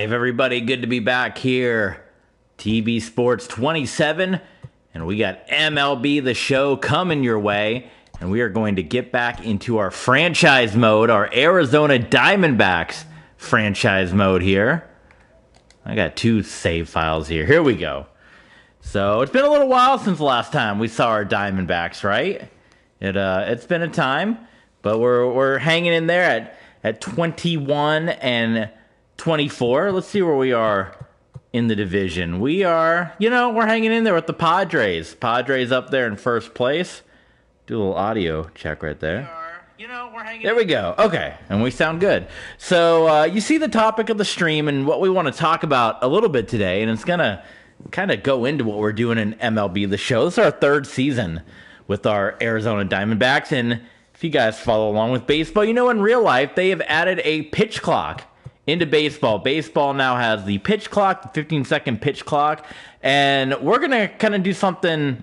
live, everybody. Good to be back here. TB Sports 27, and we got MLB The Show coming your way, and we are going to get back into our franchise mode, our Arizona Diamondbacks franchise mode here. I got two save files here. Here we go. So it's been a little while since the last time we saw our Diamondbacks, right? It's been a time, but we're hanging in there at 21 and 24. Let's see where we are in the division. We are, we're hanging in there with the Padres. Padres up there in first place. Do a little audio check right there. There we go. Okay, and we sound good. So you see the topic of the stream and what we want to talk about a little bit today, and it's going to kind of go into what we're doing in MLB The Show. This is our third season with our Arizona Diamondbacks, and if you guys follow along with baseball, in real life, they have added a pitch clock into baseball. Baseball now has the pitch clock, the 15-second pitch clock, and we're going to kind of do something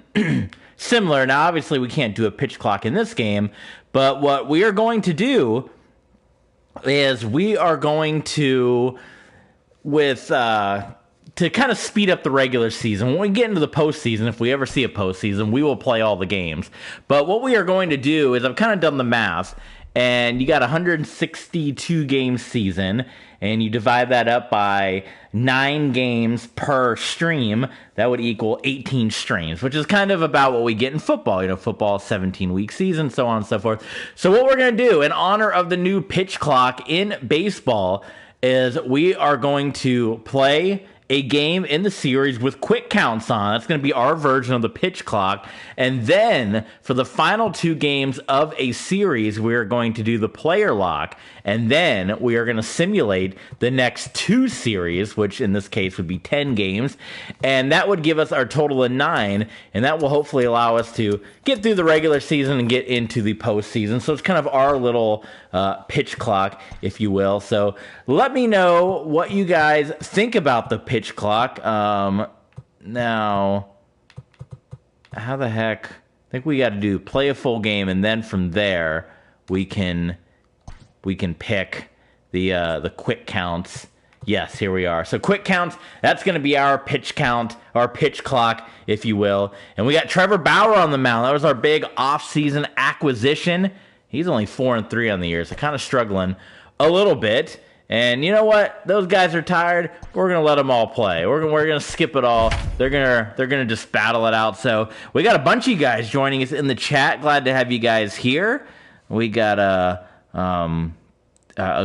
similar. Now, obviously, we can't do a pitch clock in this game, but what we are going to do is we are going to, to kind of speed up the regular season. When we get into the postseason, if we ever see a postseason, we will play all the games. But what we are going to do is I've kind of done the math, and you got a 162 game season, and you divide that up by 9 games per stream. That would equal 18 streams, which is kind of about what we get in football. Football, 17-week season, so on and so forth. So what we're going to do in honor of the new pitch clock in baseball is we are going to play a game in the series with quick counts on. That's going to be our version of the pitch clock. And then for the final 2 games of a series, we're going to do the player lock. And then we are going to simulate the next 2 series, which in this case would be 10 games. And that would give us our total of 9. And that will hopefully allow us to get through the regular season and get into the postseason. So it's kind of our little pitch clock, if you will. So let me know what you guys think about the pitch clock. Now, how the heck? I think we got to play a full game, and then from there we can pick the quick counts. Yes, here we are. So quick counts, that's going to be our pitch count, our pitch clock, if you will. And we got Trevor Bauer on the mound. That was our big off-season acquisition. He's only 4-3 on the year, so kind of struggling a little bit. And you know what? Those guys are tired. We're gonna let them all play. We're gonna skip it all. They're gonna just battle it out. So we got a bunch of you guys joining us in the chat. Glad to have you guys here. We got a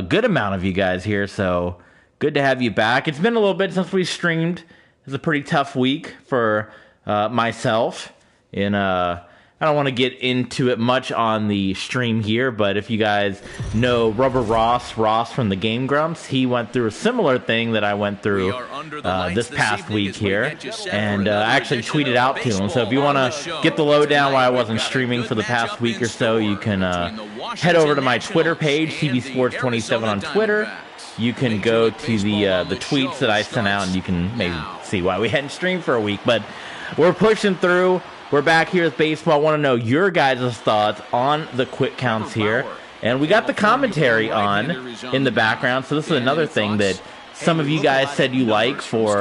good amount of you guys here. So good to have you back. It's been a little bit since we streamed. It's a pretty tough week for myself. I don't want to get into it much on the stream here, but if you guys know Rubber Ross from the Game Grumps, he went through a similar thing that I went through this past week here, and I actually tweeted out to him. So if you want to get the lowdown why I wasn't streaming for the past week or so, you can head over to my Twitter page, TB Sports 27 on Twitter. You can go to the tweets that I sent out, and you can maybe see why we hadn't streamed for a week. But we're pushing through. We're back here with baseball. I want to know your guys' thoughts on the quick counts here. And we got the commentary on in the background. So this is another thing that some of you guys said you like for,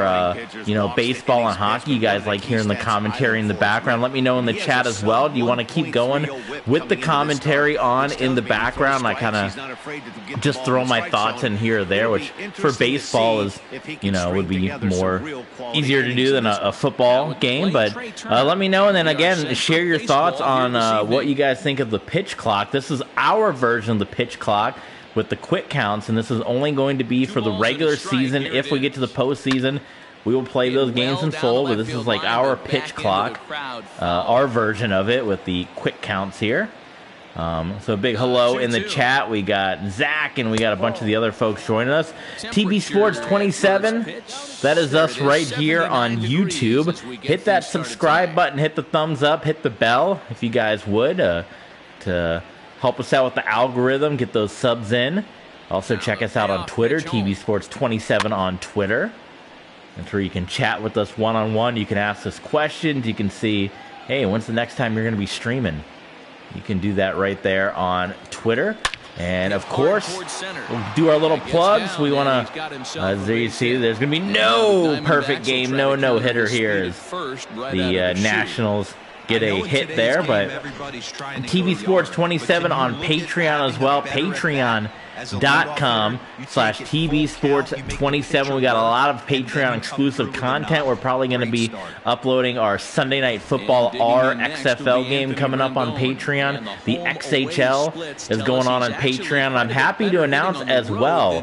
baseball and hockey. You guys like hearing the commentary in the background. Let me know in the chat as well. Do you want to keep going with the commentary on in the background? I kind of just throw my thoughts in here or there, which for baseball is, would be more easier to do than a football game. But let me know. And then again, share your thoughts on what you guys think of the pitch clock. This is our version of the pitch clock with the quick counts, and this is only going to be for the regular season. If we get to the postseason, we will play those games in full, but this is like our pitch clock, our version of it with the quick counts here. So a big hello in the chat. We got Zach, and we got a bunch of the other folks joining us. TB Sports 27, that is us right here on YouTube. Hit that subscribe button, hit the thumbs up, hit the bell, if you guys would, to help us out with the algorithm, get those subs in. Also, check us out on Twitter, TB Sports 27 on Twitter. That's where you can chat with us one-on-one. You can ask us questions. You can see, hey, when's the next time you're going to be streaming? You can do that right there on Twitter. And of course, we'll do our little plugs. We want to, as you see, there's going to be no perfect game, no no-hitter here as the Nationals get a hit there. But TV Sports 27 on Patreon as well. Patreon.com/TV Sports 27. We got a lot of Patreon exclusive content. We're probably going to be uploading our Sunday Night Football XFL game coming up on Patreon. The XHL is going on Patreon. I'm happy to announce as well,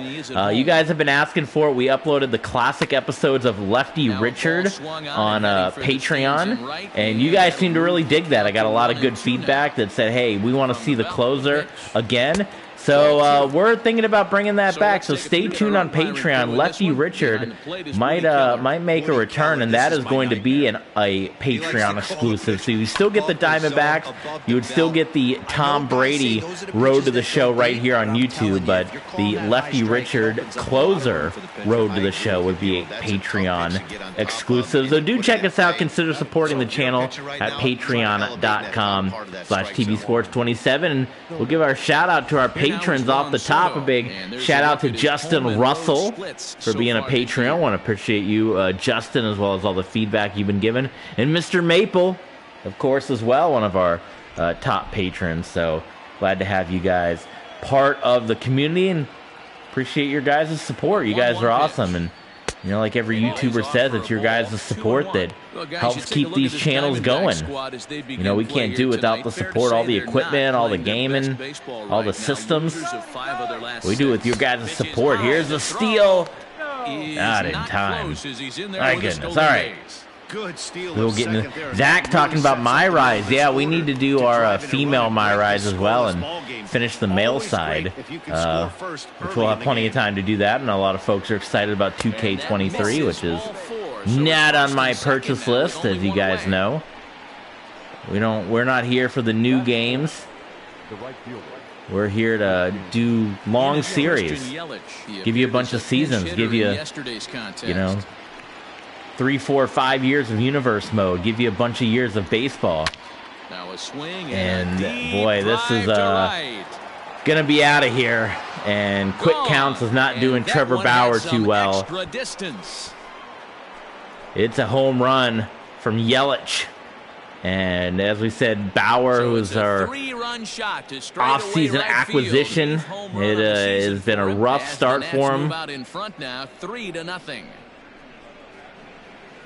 you guys have been asking for it. We uploaded the classic episodes of Lefty Richard on Patreon, and you guys seem to really dig that. I got a lot of good feedback that said, hey, we want to see the closer again. So we're thinking about bringing that back. So stay tuned on Patreon. Lefty Richard might make a return, and that is going to be a Patreon exclusive. So you still get the Diamondbacks. You would still get the Tom Brady Road to the Show right here on YouTube, but the Lefty Richard closer Road to the Show would be a Patreon exclusive. So do check us out. Consider supporting the channel at patreon.com/TV Sports 27. And we'll give our shout out to our patrons off the top. A big shout out to Justin Russell for being a Patreon. I want to appreciate you, Justin, as well as all the feedback you've been given. And Mr. Maple, of course, as well, one of our top patrons. So glad to have you guys part of the community and appreciate your guys' support. You guys are awesome. And you know, like every YouTuber says, it's your guys' support that helps keep these channels going. You know, we can't do without the support, all the equipment, all the gaming, all the systems. We do it with your guys' support. Here's the steal. Not in time. My goodness. All right. We'll get into Zach talking about My Rise. Yeah, we need to do our female My Rise as well and finish the male side, which we'll have plenty of time to do that. And a lot of folks are excited about 2K23, which is not on my purchase list, as you guys know. We're not here for the new games. We're here to do long series, give you a bunch of seasons, give you, 3, 4, 5 years of universe mode, give you a bunch of years of baseball. And boy, this is gonna be out of here. And quick counts is not doing Trevor Bauer too well. It's a home run from Yelich. And as we said, Bauer, who was our off-season acquisition, it has been a rough start for him.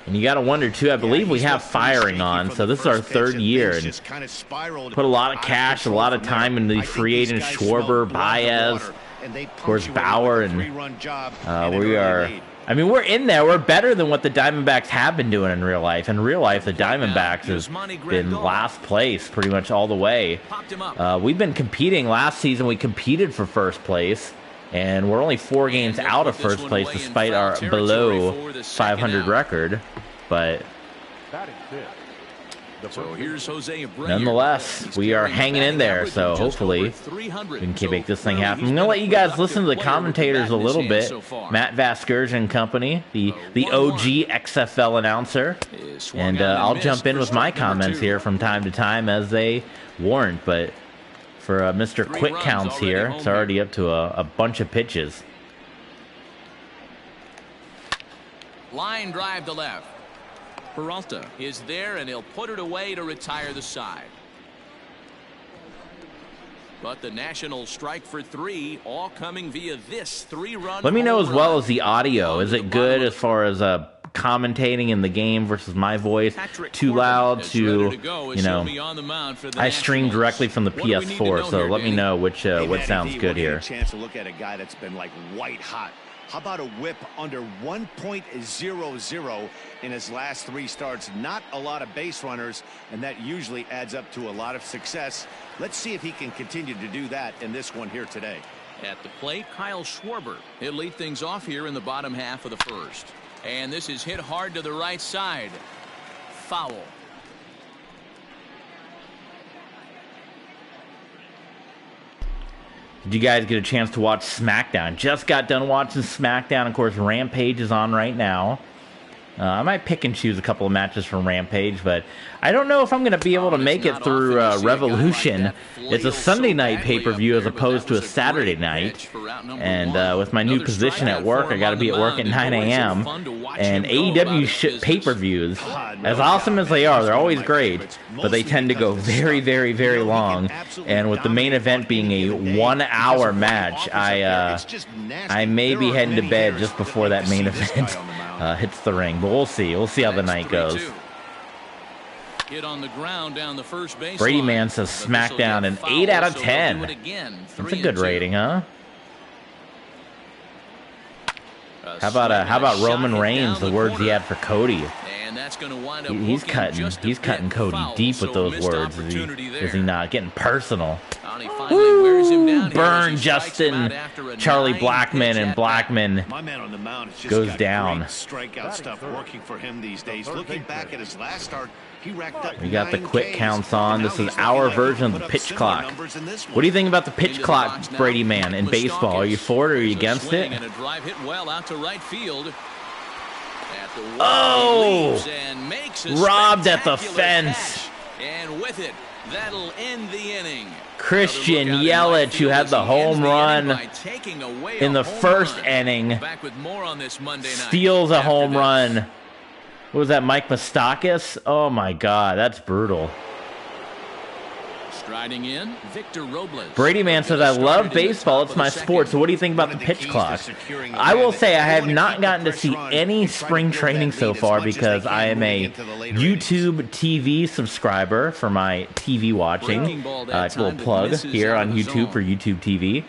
And you got to wonder, too, I believe we have firing on, so this is our third year. And put a lot of cash, a lot of time into the free agents, Schwarber, Baez, of course, Bauer, and we are... I mean, we're in there. We're better than what the Diamondbacks have been doing in real life. In real life, the Diamondbacks has been last place pretty much all the way. We've been competing. Last season, we competed for first place. And we're only 4 games out of first place despite our below 500 record. But nonetheless, we are hanging in there. So hopefully we can make this thing happen. I'm going to let you guys listen to the commentators a little bit. Matt Vasgersian Company, the OG XFL announcer. And I'll jump in with my comments here from time to time as they warrant. But for Mr. Quick Counts here, it's already up to a bunch of pitches. Line drive to left. Peralta is there, and he'll put it away to retire the side. But the Nationals strike for 3, all coming via this 3-run. Let me know as well as the audio. Is it good as far as commentating in the game versus my voice? Too loud, too, I stream directly from the PS4, so let me know which what sounds good here. Chance to look at a guy that's been like white hot. How about a whip under 1.00 in his last 3 starts? Not a lot of base runners, and that usually adds up to a lot of success. Let's see if he can continue to do that in this one here today. At the plate, Kyle Schwarber. He'll lead things off here in the bottom half of the first. And this is hit hard to the right side. Foul. Did you guys get a chance to watch SmackDown? Just got done watching SmackDown. Of course, Rampage is on right now. I might pick and choose a couple of matches from Rampage, but I don't know if I'm going to be able to make it through Revolution. It's a Sunday night pay-per-view as opposed to a Saturday night. And with my new position at work, I got to be at work at 9 a.m. And AEW pay-per-views, as awesome as they are, they're always great, but they tend to go very, very, very long. And with the main event being a 1-hour match, I may be heading to bed just before that main event hits the ring, but we'll see. We'll see how the night goes. Hit on the ground down the first base Brady line. Man says SmackDown an 8 out of 10. That's a good rating, huh? How about Roman Reigns? The words he had for Cody. He's cutting Cody deep with those words. Is he not getting personal? Woo! Burn Justin, Charlie Blackman, and Blackman goes down. Strikeout stuff working for him these days. Looking back at his last start, he racked up. We got the quick counts on. This is our version of the pitch clock. What do you think about the pitch clock, Brady Man, in baseball? Are you for it or are you against it? Oh! Robbed at the fence. And with it, that'll end the inning. Christian Yelich, who had the home run in the first inning, steals a home run. What was that, Mike Moustakas? Oh my God, that's brutal. Striding in, Victor Robles. Brady Man says, I love baseball. It's my sport. So what do you think about the pitch clock? I will say I have not gotten to see any spring training so far because I am a YouTube TV subscriber for my TV watching. It's a little plug here on YouTube for YouTube TV.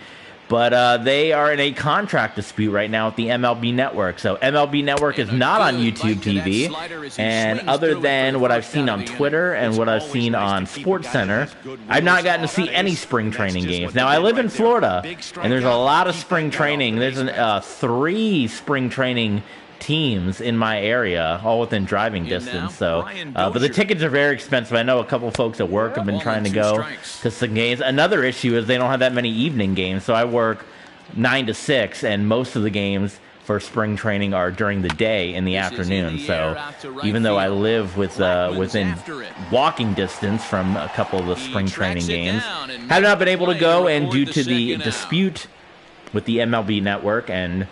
But they are in a contract dispute right now with the MLB Network. So MLB Network is not on YouTube TV. And other than what I've seen on Twitter and what I've seen on SportsCenter, I've not gotten to see any spring training games. Now, I live in Florida, and there's a lot of spring training. There's 3 spring training teams in my area, all within driving distance. So, but the tickets are very expensive. I know a couple folks at work have been trying to go to some games. Another issue is they don't have that many evening games. So I work 9 to 6, and most of the games for spring training are during the day in the afternoon. So even though I live within walking distance from a couple of the spring training games, have not been able to go, and due to the dispute with the MLB Network and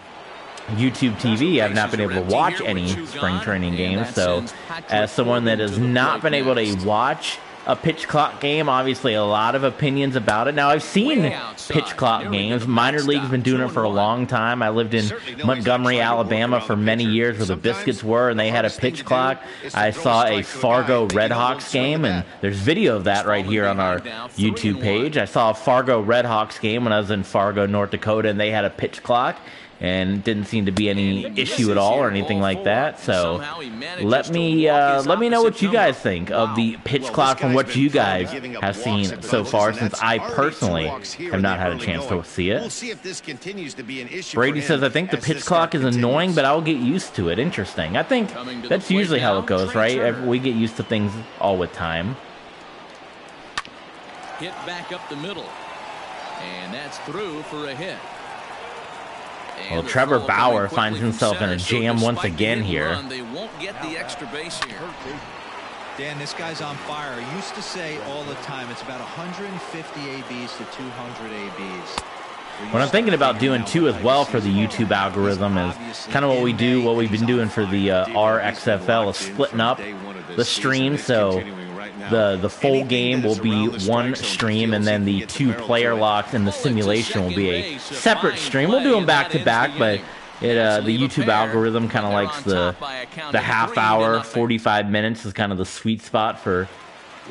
YouTube TV, I've not been able to watch any spring training games. So as someone that has not been able to watch a pitch clock game, obviously a lot of opinions about it. Now, I've seen pitch clock games. Minor League's been doing it for a long time. I lived in Montgomery, Alabama for many years where the Biscuits were, and they had a pitch clock. I saw a Fargo Red Hawks game, and there's video of that right here on our YouTube page. I saw a Fargo Red Hawks game when I was in Fargo, North Dakota, and they had a pitch clock. And didn't seem to be any issue at all or anything like that. So let me know what you guys think of the pitch clock from what you guys have seen so far, since I personally have not had a chance to see it. Brady says, I think the pitch clock is annoying, but I'll get used to it. Interesting. I think that's usually how it goes, right? We get used to things all with time. Hit back up the middle. And that's through for a hit. Well, Trevor Bauer finds himself in a jam once again here. They won't get the extra base here. Dan, this guy's on fire. I used to say all the time, it's about 150 ABs to 200 ABs. What I'm thinking about doing too as well for the YouTube algorithm is kind of what we've been doing for the RXFL, is splitting up the stream. So the full game will be one stream, and then the 2 player locks and the simulation will be a separate stream. We'll do them back to back, but the YouTube algorithm kind of likes the half hour, 45 minutes is kind of the sweet spot for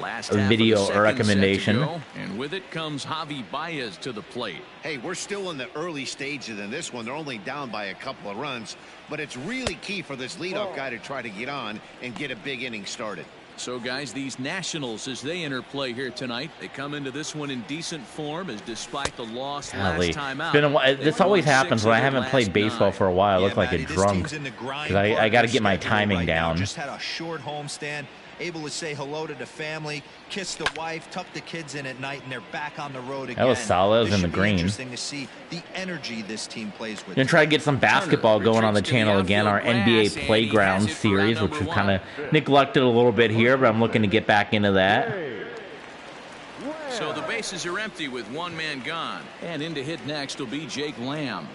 a video or recommendation. And with it comes Javi Baez to the plate. Hey, we're still in the early stages in this one. They're only down by a couple of runs, but it's really key for this leadoff guy to try to get on and get a big inning started. So, guys, these Nationals, as they enter play here tonight, they come into this one in decent form, as despite the loss last time out. It's been a while. This always happens when I haven't played baseball for a while. I look like a drunk because I got to get my timing down. Just had a short homestand. able to say hello to the family, kiss the wife, tuck the kids in at night, and they're back on the road again. That was solid. It was in the green. Interesting to see the energy this team plays with. Gonna try to get some basketball going on the channel again. Our NBA Playground series, which we've kind of neglected a little bit here, but I'm looking to get back into that. So the bases are empty with one man gone. And in to hit next will be Jake Lamb.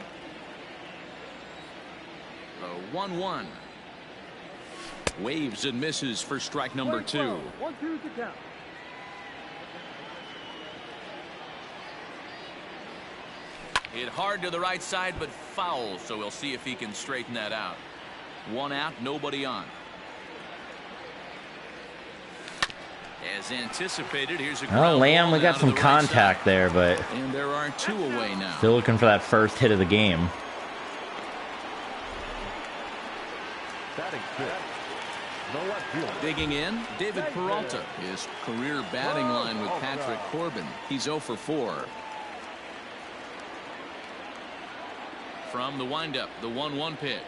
The 1-1. Waves and misses for strike number 2. 1-2 to count. Hit hard to the right side, but foul, so we'll see if he can straighten that out. 1 out, nobody on. As anticipated, here's a Oh, Lamb, we got some contact there, but and there are 2 away now. Still looking for that first hit of the game. Digging in, David Peralta. His career batting line with Patrick Corbin. He's 0 for 4. From the windup, the 1-1 pitch.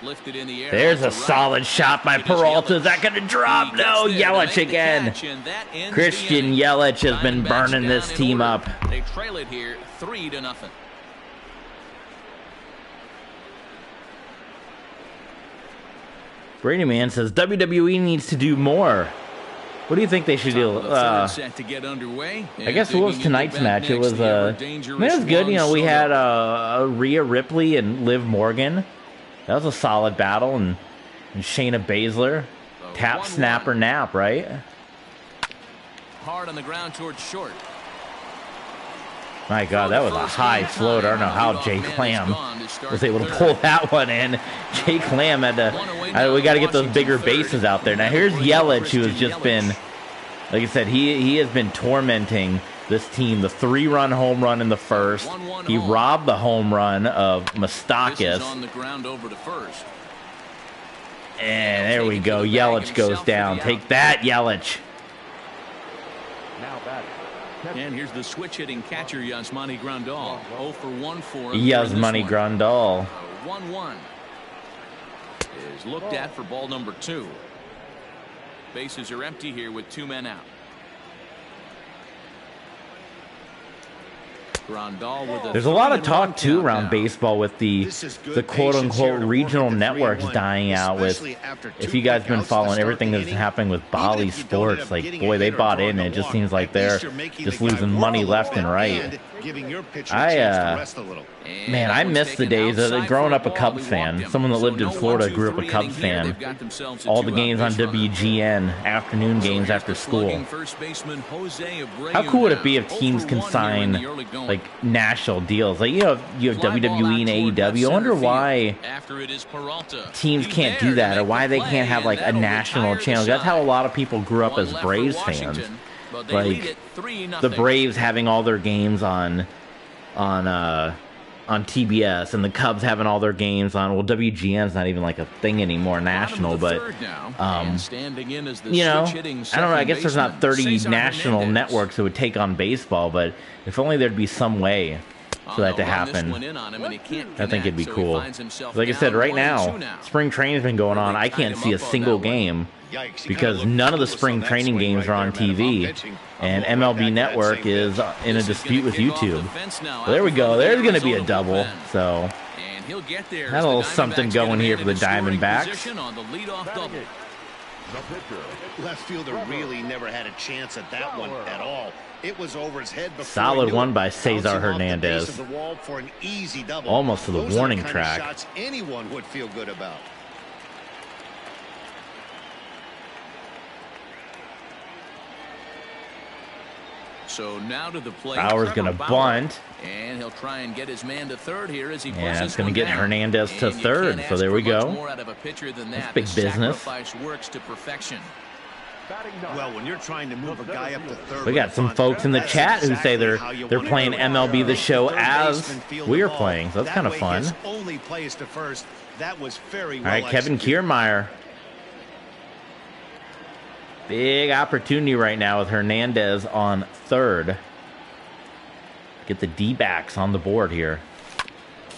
Lifted in the air. There's a solid shot by Peralta. Is that going to drop? No, Yelich again. Christian Yelich has been burning this team up. They trail it here 3-0. Brady Man says WWE needs to do more. What do you think they should do? I guess what was tonight's match? It was it was good. You know, we had Rhea Ripley and Liv Morgan. That was a solid battle, and Shayna Baszler, tap, snap, or nap, right? Hard on the ground towards short. My God, that was a high float. I don't know how Jake Lamb was able to pull that one in. Jake Lamb had to. We got to get those bigger bases out there. Now here's Yelich, who has just been, like I said, he has been tormenting this team. The 3-run home run in the first. He robbed the home run of Moustakas. And there we go. Yelich goes down. Take that, Yelich. And here's the switch hitting catcher, Yasmani Grandal. 0 for 1 for him. Yasmani Grandal. 1-1 is looked at for ball number 2. Bases are empty here with 2 men out. There's a lot of talk too around baseball with the quote-unquote regional networks dying out. With, if you guys have been following everything that's happening with Bali Sports, like, boy, they bought in, and it just seems like they're just losing money left and right. Man, I miss the days of growing up a Cubs fan. Someone that lived in Florida grew up a Cubs fan. All the games on WGN, afternoon games after school. How cool would it be if teams can sign like national deals? Like, you have WWE and AEW. I wonder why teams can't do that, or why they can't have like a national channel. That's how a lot of people grew up as Braves fans. Like the Braves having all their games on TBS, and the Cubs having all their games on, well, WGN's not even like a thing anymore, national, but you know, I don't know, I guess there's not 30 national networks that would take on baseball, but if only there'd be some way for that to happen, I think it'd be cool. Like I said, right now, spring training's been going on. I can't see a single game because none of the spring training games are on TV, and MLB Network is in a dispute with YouTube. Well, there we go. There's going to be a double, so had a little something going here for the Diamondbacks. Left fielder really never had a chance at that one at all. It was over his head before. Solid one by Cesar Hernandez. Almost to the warning track. Shots anyone would feel good about. So now to the plate. Bauer's going to bunt. And he'll try and get his man to third here as he yeah, it's going to get Hernandez to third. So there we go. That's big business. Works to perfection. Well, when you're trying to move a guy up to third, we got some folks in the chat who say they're playing MLB The Show as we're playing. So that's kind of fun. Only plays to first. That was very well. All right, Kevin Kiermaier. Big opportunity right now with Hernandez on third. Get the D-backs on the board here.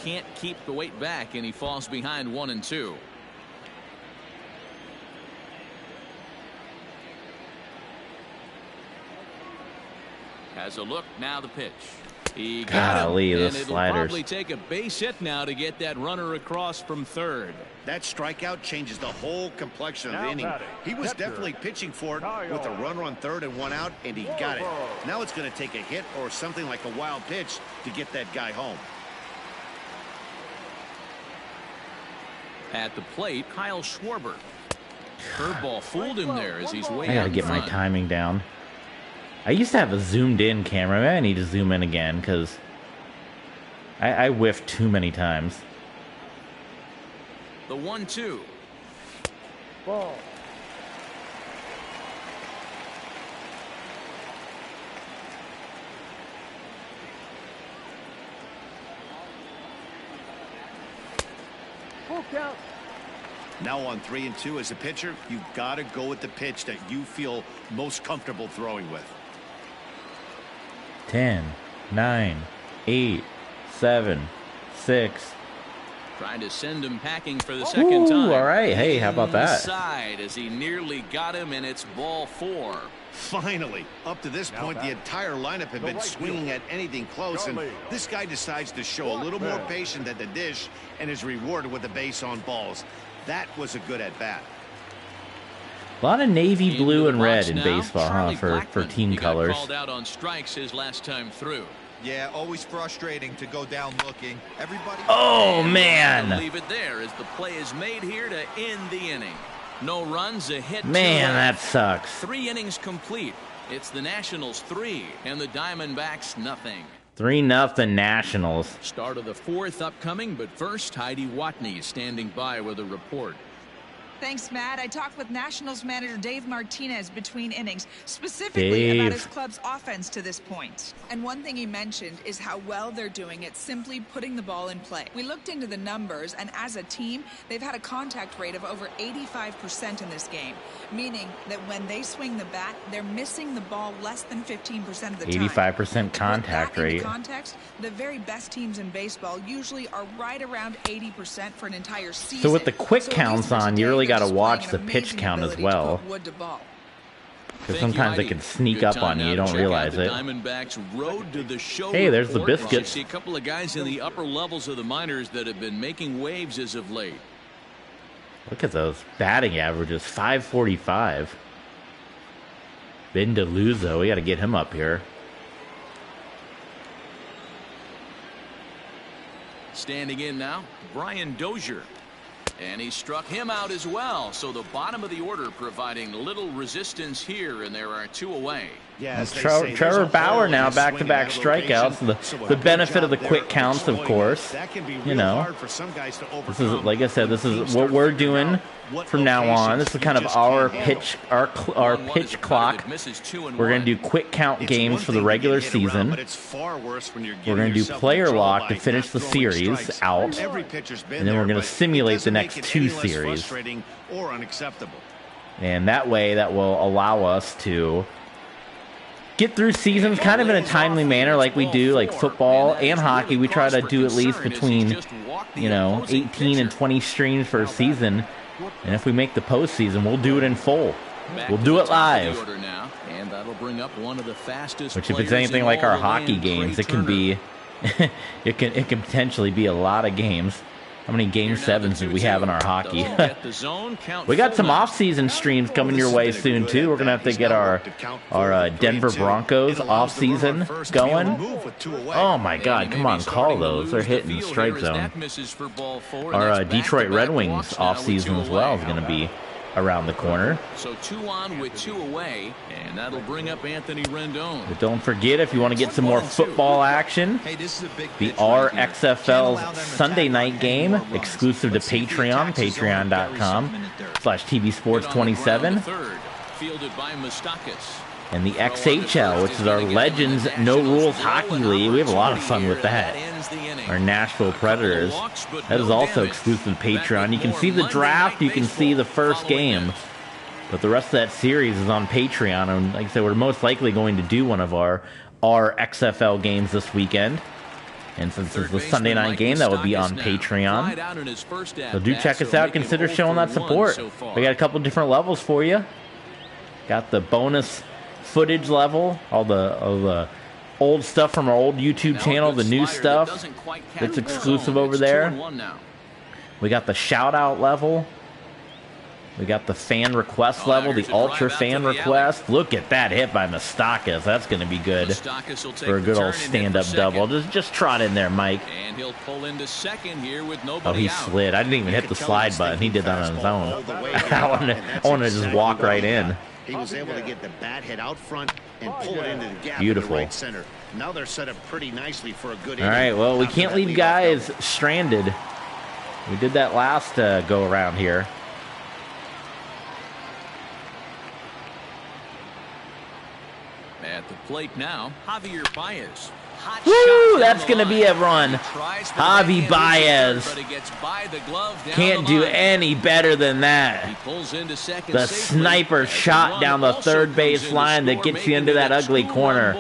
Can't keep the weight back, and he falls behind 1 and 2. Has a look, now the pitch. He got Golly, him, those and it'll sliders. probably take a base hit now to get that runner across from third. That strikeout changes the whole complexion of the inning. He was definitely pitching for it with a runner on third and one out, and he got it. Now it's going to take a hit or something like a wild pitch to get that guy home. At the plate, Kyle Schwarber. Curveball fooled him there as he's way I out gotta in get my front. timing down. I used to have a zoomed in camera. Maybe I need to zoom in again because I whiffed too many times. The 1-2. Ball. Full count. Now on 3-2 as a pitcher, you've got to go with the pitch that you feel most comfortable throwing with. 10, 9, 8, 7, 6. Trying to send him packing for the second Ooh, time. all right. Hey, how about that? Inside as he nearly got him, and it's ball 4. Finally, up to this point, the entire lineup had been swinging at anything close, and this guy decides to show a little more patience at the dish and is rewarded with a base on balls. That was a good at-bat. A lot of navy Into blue the and red box in now, baseball, Charlie huh? For Blackmon. team He got colors. called out on strikes his last time through. Yeah, always frustrating to go down looking. Everybody. Oh, And man. leave it there as the play is made here to end the inning. No runs, a hit. Man, 2 that sucks. 3 innings complete. It's the Nationals 3 and the Diamondbacks nothing. 3-0 Nationals. Start of the 4th upcoming, but first Heidi Watney standing by with a report. Thanks, Matt. I talked with Nationals manager Dave Martinez between innings, specifically about his club's offense to this point. And one thing he mentioned is how well they're doing at simply putting the ball in play. We looked into the numbers, and as a team, they've had a contact rate of over 85% in this game, meaning that when they swing the bat, they're missing the ball less than 15% of the time. 85% contact To put that rate. into context, the very best teams in baseball usually are right around 80% for an entire season. So with the quick So at counts least for on, you today, really they're got to watch the displaying an pitch amazing count as ability to well. put wood to ball. Because Thank sometimes you, it Heidi. can sneak Good up time on you. now You to don't check realize out the it. Diamondbacks road to the show. Hey, there's the report. biscuits. You see a couple of guys in the upper levels of the minors that have been making waves as of late. Look at those batting averages. 545. Ben DeLuzzo. We got to get him up here. Standing in now, Brian Dozier. And he struck him out as well. So the bottom of the order providing little resistance here, and there are 2 away. Yeah, as they Trevor, say, there's Trevor a Bauer hole now in back-to-back swinging that strikeouts. location. So The a benefit good of the job quick there counts, of exploiting course. that can be You real know, hard for some guys to this is, overcome. like I said, this When is teams what start we're figuring doing out what from now on. This is locations kind you of just our can't handle. pitch, our pitch clock. We're going to do quick count It's games one for the thing to regular get hit around, season. but it's far worse when you're We're going to do yourself player in trouble lock to by finish not the throwing series strikes. out. Every pitcher's been And then we're there, gonna but it simulate the doesn't next make it 2 any less series. frustrating or unacceptable. And that way, that will allow us to get through seasons kind of in a timely manner like we do, like football and hockey. We try to do at least between, 18 and 20 streams for a season. And if we make the postseason, we'll do it in full. We'll do it live. And that'll bring up one of the fastest Which if it's players anything in like all our the hockey land, games, Trey it can Turner. be, it can potentially be a lot of games. How many game Here now, the 7s do we have in our hockey? They'll get the zone, count We got full some now. off-season streams coming your way soon too. We're gonna have to get our Denver Broncos off-season going. Oh my God! Come on, call those. They're hitting the strike zone. Our Detroit Red Wings off-season as well is going to be around the corner. So 2 on with 2 away, and that'll bring up Anthony Rendon. But don't forget, if you want to get some more football action, Hey, this is a big the pitch right here. Can't allow RXFL's them to Sunday tap night on game, any more runs. exclusive to Let's see if he Patreon, attacks his zone and buries something in the dirt. patreon.com/tvsports27. Third, fielded by Mustakis. And the XHL, which is our Legends No Rules Hockey League. We have a lot of fun with that. Our Nashville Predators. That is also exclusive to Patreon. You can see the draft, you can see the first game. But the rest of that series is on Patreon. And like I said, we're most likely going to do one of our XFL games this weekend. And since it's the Sunday night game, that will be on Patreon. So do check us out. Consider showing that support. We got a couple different levels for you. Got the bonus footage level, all the old stuff from our old YouTube channel, the new stuff that's exclusive over there. We got the shout-out level. We got the fan request level, the ultra fan request. Look at that hit by Moustakas. That's going to be good for a good old stand-up double. Just trot in there, Mike. And he'll pull into second here with nobody Oh, he slid. I didn't even hit the slide button. He did that on his own. I want to just walk right in. He was able to get the bat head out front and pull it into the gap Beautiful. in the right center. Now they're set up pretty nicely for a good inning. All right, well, we can't leave guys stranded. We did that last go around here. At the plate now, Javier Baez. Woo! That's going to be a run. Javi Baez can't do any better than that. The sniper shot down the third base line that gets you into that ugly corner.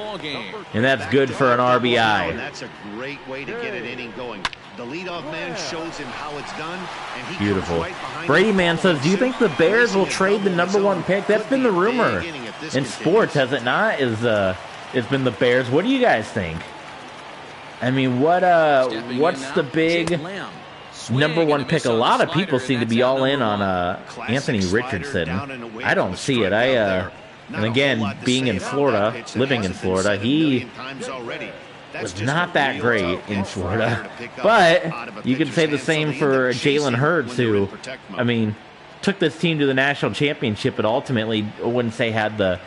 And that's good for an RBI. That's a great way to get an inning going. The leadoff man shows him how it's done. And he Beautiful. Right Brady Man says, do you think the Bears will trade the #1 pick? That's been the rumor in sports, has it not? It's been the Bears. What do you guys think? I mean, what's the big #1 pick? A lot of people seem to be all in on Anthony Richardson. I don't see it. And again, being in Florida, living in Florida, he was not that great in Florida. But you could say the same for Jalen Hurts, who, I mean, took this team to the national championship, but ultimately, I wouldn't say had the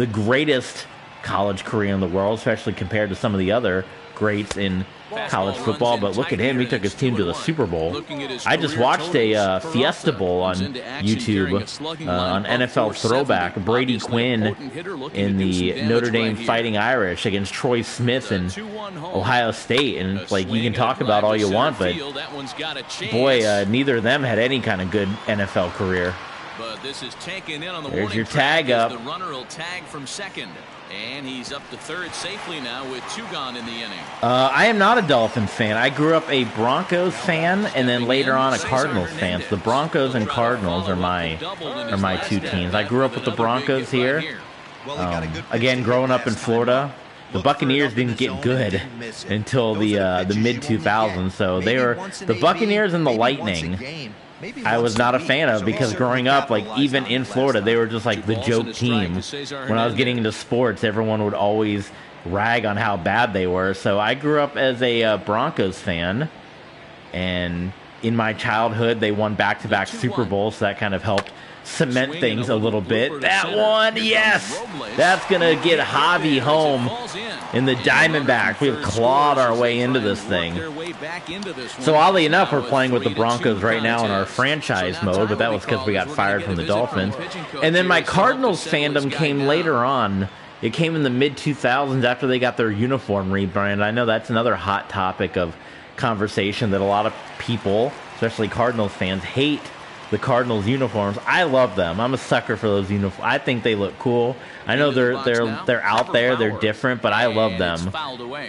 greatest college career in the world, especially compared to some of the other greats in college football. But look at him. He took his team to the Super Bowl. I just watched a Fiesta Bowl on YouTube on NFL Throwback. Brady Quinn in the Notre Dame Fighting Irish against Troy Smith in Ohio State. And, like, you can talk about all you want, but, boy, neither of them had any kind of good NFL career. But this is taken in on the There's your tag up. The runner will tag from second. And he's up to third safely now with 2 gone in the inning. I am not a Dolphins fan. I grew up a Broncos fan and then later on a Cardinals fan. So the Broncos and Cardinals are my 2 teams. I grew up with the Broncos here. Again, growing up in Florida, the Buccaneers didn't get good until the mid-2000s. So they were the Buccaneers and the Lightning. I was not a fan of, because growing up, like, even in Florida, they were just like the joke team. When I was getting into sports, everyone would always rag on how bad they were. So I grew up as a Broncos fan, and in my childhood, they won back-to-back Super Bowls, so that kind of helped cement things a little bit. That one, yes! That's going to get Javi home in the Diamondback. We've clawed our way into this thing. So oddly enough, we're playing with the Broncos right now in our franchise mode, but that was because we got fired from the Dolphins. And then my Cardinals fandom came later on. It came in the mid-2000s after they got their uniform rebrand. I know that's another hot topic of conversation, that a lot of people, especially Cardinals fans, hate the Cardinals uniforms. I love them. I'm a sucker for those uniforms. I think they look cool. I know they're out there, they're different, but I love them.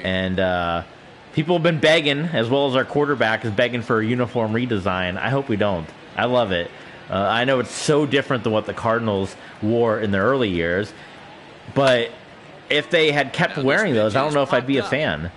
And people have been begging, as well as our quarterback is begging for a uniform redesign. I hope we don't. I love it. I know it's so different than what the Cardinals wore in their early years, but if they had kept wearing those, I don't know if I'd be a fan.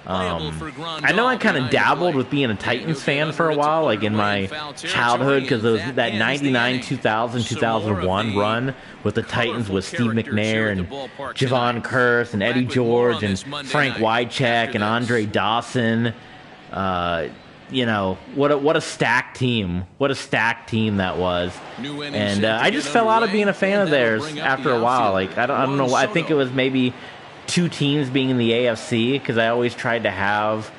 I know I kind of dabbled with being a Titans fan for a while, like in my childhood, because that 99, 2000, 2001 run with the Titans with Steve McNair and Javon Curse and Eddie George and Frank Wycheck and Andre Dawson. You know, what a stacked team. What a stacked team that was. And I just fell out of being a fan of theirs after a while. Like, I don't know. I think it was maybe 2 teams being in the AFC, because I always tried to have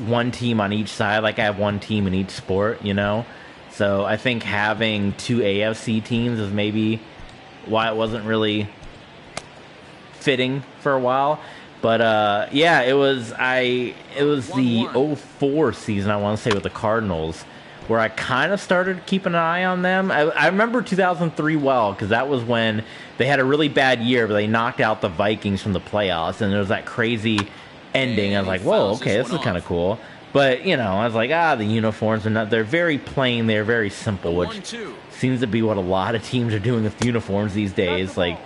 one team on each side. Like, I have one team in each sport, you know? So I think having 2 AFC teams is maybe why it wasn't really fitting for a while. But yeah, it was the 04 season, I want to say, with the Cardinals, where I kind of started keeping an eye on them. I remember 2003 well, because that was when they had a really bad year, but they knocked out the Vikings from the playoffs, and there was that crazy ending. I was like, whoa, okay, this is kind of cool. But, you know, I was like, the uniforms are not, they're very plain, they're very simple, which seems to be what a lot of teams are doing with uniforms these days. Like,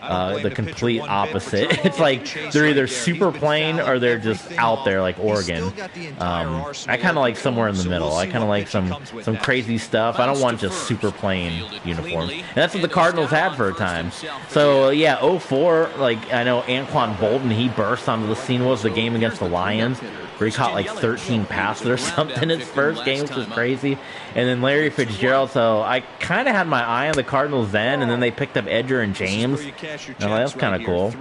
the complete opposite. It's like they're either super plain or they're just out there like Oregon. I kind of like somewhere in the middle. I kind of like some crazy stuff. I don't want just super plain uniforms. And that's what the Cardinals had for a time. So yeah, 04, like I know Anquan Bolden, he burst onto the scene. What was the game against the Lions where he caught like 13 passes or something in his first game, which was crazy. And then Larry Fitzgerald. So I kind of had my eye on the Cardinals then, and then they picked up Edger and James. And that's kind of cool.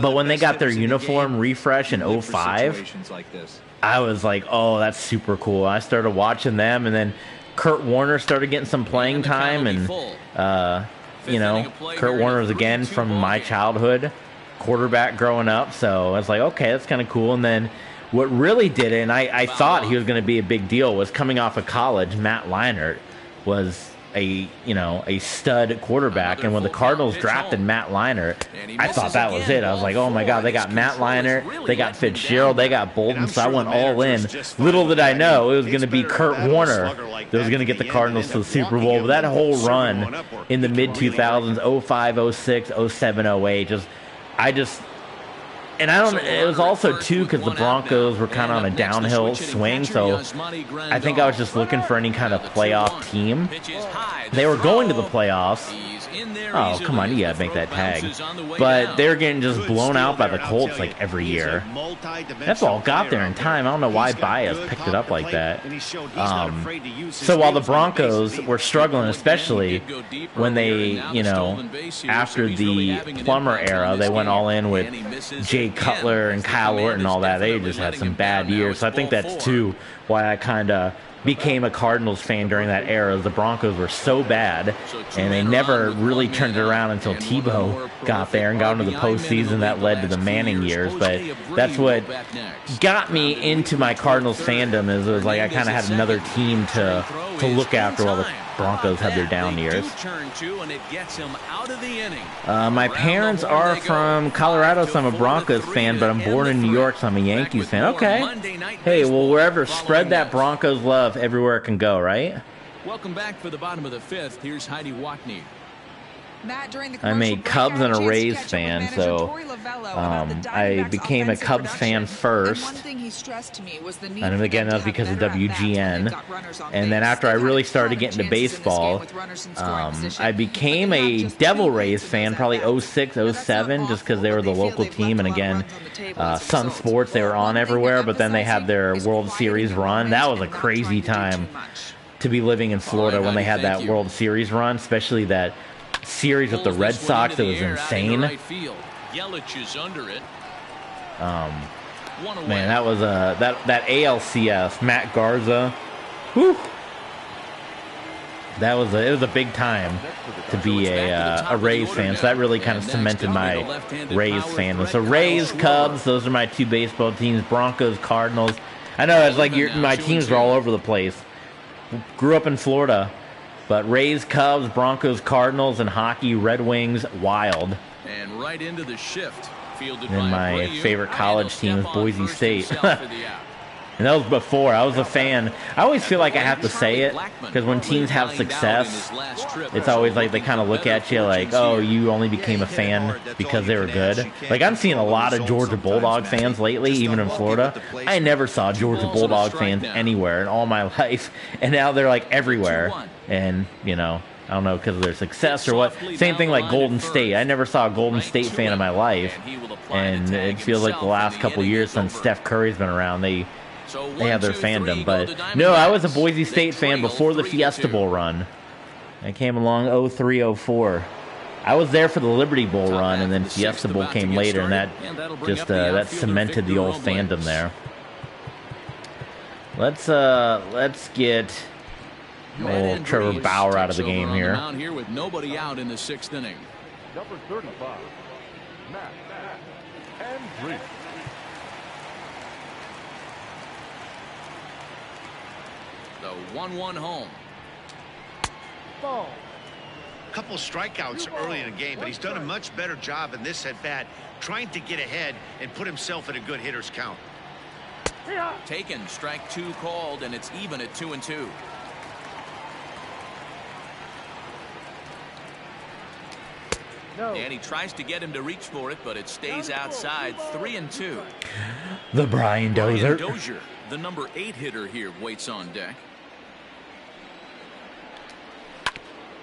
But when they got their uniform refresh in 05, I was like, oh, that's super cool. I started watching them, and then Kurt Warner started getting some playing time, and you know, Kurt Warner was again from my childhood, quarterback growing up. So I was like, okay, that's kind of cool. And then what really did it, and I thought he was going to be a big deal, was coming off of college, Matt Leinart was a stud quarterback. And when the Cardinals drafted Matt Leinart, I thought that was it. I was like, oh my God, they got Matt Leinart, they got Fitzgerald, they got Bolden. So I went all in. Little did I know it was going to be Kurt Warner that was going to get the Cardinals to the Super Bowl. But that whole run in the mid 2000s, 05, 06, 07, 08, and it was also too because the Broncos were kind of on a downhill swing, so I think I was just looking for any kind of playoff team. They were going to the playoffs. Oh, come on, you gotta make that tag. But they were getting just blown out by the Colts like every year. That's all got there in time. I don't know why Baez picked it up like that. So while the Broncos were struggling, especially when they, after the Plummer era, they went all in with Jay Cutler and Kyle Orton and all that. They just had some bad years. So I think that's too why I kind of became a Cardinals fan during that era. The Broncos were so bad, and they never really turned it around until Tebow got there and got into the postseason. That led to the Manning years. But that's what got me into my Cardinals fandom. Is it was like I kind of had another team to look after while the Broncos had their down years. My parents are from Colorado, so I'm a Broncos fan, but I'm born in New York, so I'm a Yankees fan. Okay. Hey, well, wherever, spread that Broncos love everywhere it can go, right? Welcome back for the bottom of the fifth. Here's Heidi Watney. Matt, during the I'm a Cubs and a Rays fan, so I became a Cubs fan first. And then again, that was because of WGN. And then after I really started getting into baseball, I became a Devil Rays fan, probably 06, 07, just because they were the local team. And again, Sun Sports, they were on everywhere, but then they had their World Series run. That was a crazy time to be living in Florida when they had that World Series run, especially that series with the Red Sox. It was insane. Man, that was that ALCS, Matt Garza. Whew. It was a big time to be a Rays fan. So that really kind of cemented my Rays fandom. So Rays, Cubs, those are my two baseball teams. Broncos, Cardinals. I know it's like my teams are all over the place. Grew up in Florida. But Rays, Cubs, Broncos, Cardinals, and hockey, Red Wings, Wild. And right into the shift. And my favorite college team is Boise State. And that was before. I was a fan. I always feel like I have to say it, because when teams have success, it's always like they kind of look at you like, oh, you only became a fan because they were good. Like, I'm seeing a lot of Georgia Bulldog fans lately, even in Florida. I never saw Georgia Bulldog fans anywhere in all my life, and now they're like everywhere. And, I don't know, because of their success or what. Same thing like Golden State. I never saw a Golden State fan in my life, and it feels like the last couple years since Steph Curry's been around, they have their fandom. But no, I was a Boise State fan before the Fiesta Bowl run. I came along 03, 04. I was there for the Liberty Bowl run, and then Fiesta Bowl came later, and that just that cemented the old fandom there. Let's get old Trevor Bauer out of the game here. With nobody out in the sixth inning. Number 35, Matt Henry. The 1-1 home. Ball. Couple strikeouts early in the game, but he's done a much better job in this at-bat trying to get ahead and put himself in a good hitter's count. Taken, strike two called, and it's even at 2-2. And he tries to get him to reach for it, but it stays outside. 3-2. The Brian Dozier. Brian Dozier, the number 8 hitter here, waits on deck.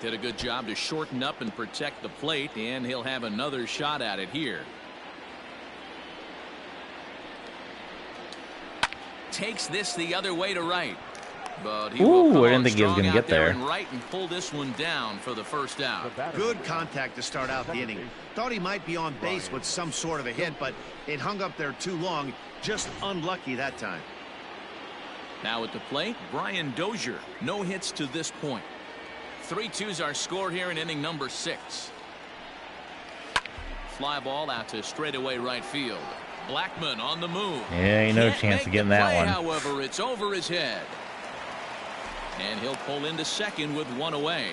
Did a good job to shorten up and protect the plate, and he'll have another shot at it here. Takes this the other way to right. But he will I didn't think he was going to get there. Right and pull this one down for the first out. Good contact to start out the inning. Thought he might be on base with some sort of a hit, but it hung up there too long. Just unlucky that time. Now at the plate, Brian Dozier. No hits to this point. 3-2's our score here in inning number 6. Fly ball out to straightaway right field. Blackman on the move. Yeah, ain't no chance of getting that one. However, it's over his head. And he'll pull into second with one away.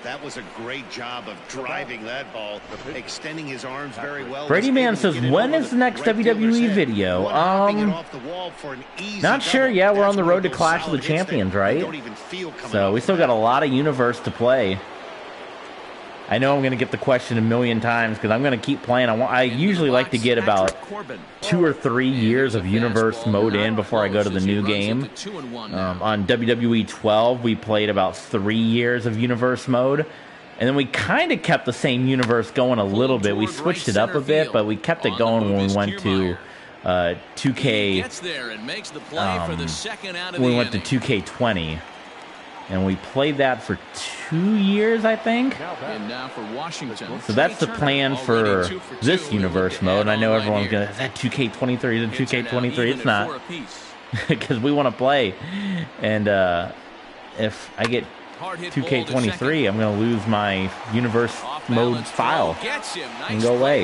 That was a great job of driving that ball, extending his arms very well. Brady Man says, when is the next WWE video? Not sure. Yeah, we're on the road to Clash of the Champions, right? So we still got a lot of universe to play. I know I'm going to get the question a million times because I'm going to keep playing. I usually like to get about 2 or 3 years of universe mode in before I go to the new game. On WWE 12, we played about 3 years of universe mode. And then we kind of kept the same universe going a little bit. We switched it up a bit, but we kept it going when we went to 2K. We went to 2K20. And we played that for 2 years, I think. And now for Washington. So that's the plan for this universe mode. And I know everyone's going to, is that 2K23? Is it 2K23? It's not. Because we want to play. And if I get 2K23, I'm going to lose my universe mode file and go away.